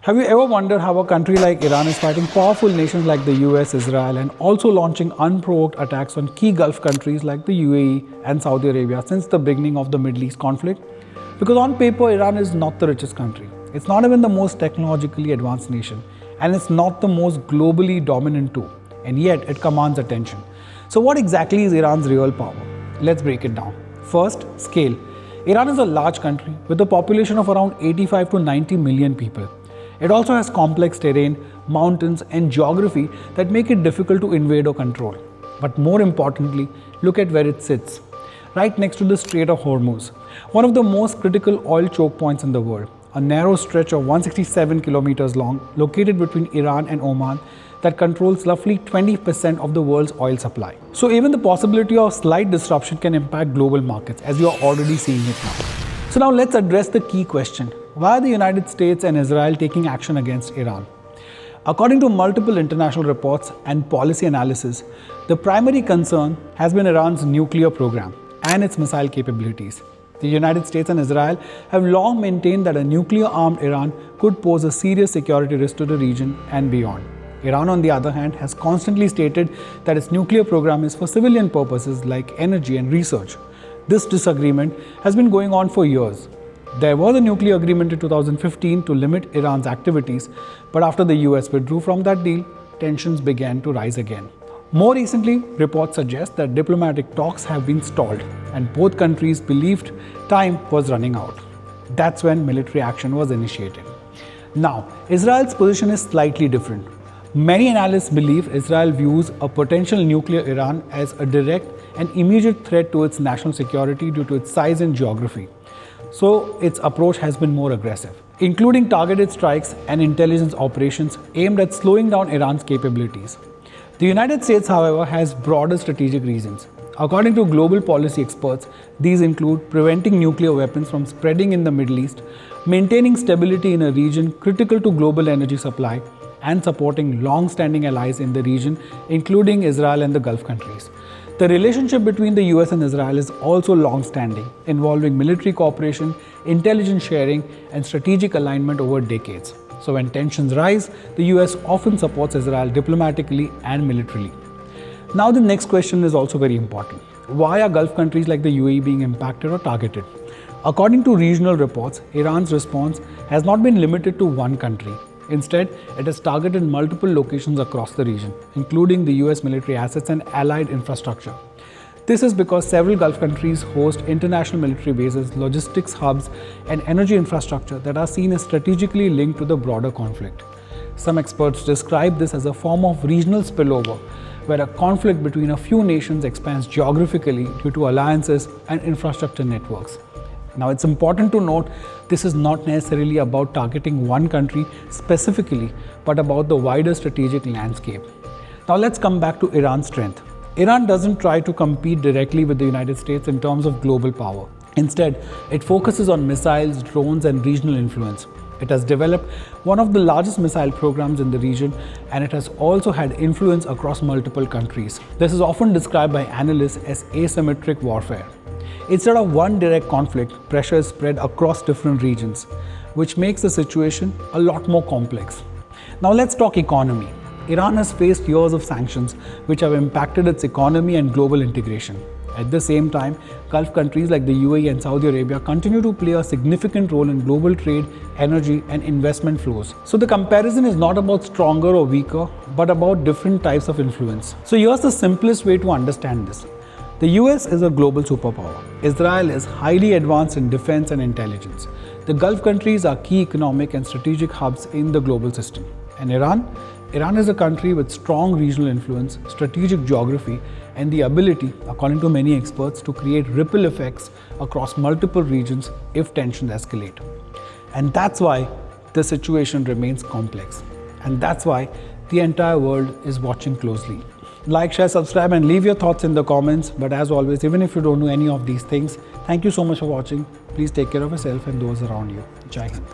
Have you ever wondered how a country like Iran is fighting powerful nations like the US, Israel, and also launching unprovoked attacks on key Gulf countries like the UAE and Saudi Arabia since the beginning of the Middle East conflict? Because on paper, Iran is not the richest country. It's not even the most technologically advanced nation. And it's not the most globally dominant too. And yet, it commands attention. So what exactly is Iran's real power? Let's break it down. First, scale. Iran is a large country with a population of around 85 to 90 million people. It also has complex terrain, mountains, and geography that make it difficult to invade or control. But more importantly, look at where it sits. Right next to the Strait of Hormuz, one of the most critical oil choke points in the world, a narrow stretch of 167 kilometers long located between Iran and Oman that controls roughly 20% of the world's oil supply. So even the possibility of slight disruption can impact global markets, as you are already seeing it now. So now let's address the key question. Why are the United States and Israel taking action against Iran? According to multiple international reports and policy analysis, the primary concern has been Iran's nuclear program and its missile capabilities. The United States and Israel have long maintained that a nuclear-armed Iran could pose a serious security risk to the region and beyond. Iran, on the other hand, has constantly stated that its nuclear program is for civilian purposes like energy and research. This disagreement has been going on for years. There was a nuclear agreement in 2015 to limit Iran's activities, but after the US withdrew from that deal, tensions began to rise again. More recently, reports suggest that diplomatic talks have been stalled, and both countries believed time was running out. That's when military action was initiated. Now, Israel's position is slightly different. Many analysts believe Israel views a potential nuclear Iran as a direct and immediate threat to its national security due to its size and geography. So its approach has been more aggressive, including targeted strikes and intelligence operations aimed at slowing down Iran's capabilities. The United States, however, has broader strategic reasons. According to global policy experts, these include preventing nuclear weapons from spreading in the Middle East, maintaining stability in a region critical to global energy supply, and supporting long-standing allies in the region, including Israel and the Gulf countries. The relationship between the US and Israel is also long-standing, involving military cooperation, intelligence sharing, and strategic alignment over decades. So when tensions rise, the US often supports Israel diplomatically and militarily. Now the next question is also very important. Why are Gulf countries like the UAE being impacted or targeted? According to regional reports, Iran's response has not been limited to one country. Instead, it has targeted multiple locations across the region, including the US military assets and allied infrastructure. This is because several Gulf countries host international military bases, logistics hubs, and energy infrastructure that are seen as strategically linked to the broader conflict. Some experts describe this as a form of regional spillover, where a conflict between a few nations expands geographically due to alliances and infrastructure networks. Now, it's important to note this is not necessarily about targeting one country specifically, but about the wider strategic landscape. Now, let's come back to Iran's strength. Iran doesn't try to compete directly with the United States in terms of global power. Instead, it focuses on missiles, drones, and regional influence. It has developed one of the largest missile programs in the region, and it has also had influence across multiple countries. This is often described by analysts as asymmetric warfare. Instead of one direct conflict, pressure is spread across different regions, which makes the situation a lot more complex. Now let's talk economy. Iran has faced years of sanctions which have impacted its economy and global integration. At the same time, Gulf countries like the UAE and Saudi Arabia continue to play a significant role in global trade, energy, and investment flows. So the comparison is not about stronger or weaker, but about different types of influence. So here's the simplest way to understand this. The US is a global superpower. Israel is highly advanced in defense and intelligence. The Gulf countries are key economic and strategic hubs in the global system. And Iran is a country with strong regional influence, strategic geography, and the ability, according to many experts, to create ripple effects across multiple regions if tensions escalate. And that's why the situation remains complex. And that's why the entire world is watching closely. Like, share, subscribe, and leave your thoughts in the comments. But as always, even if you don't know any of these things, thank you so much for watching. Please take care of yourself and those around you. Jai Hind.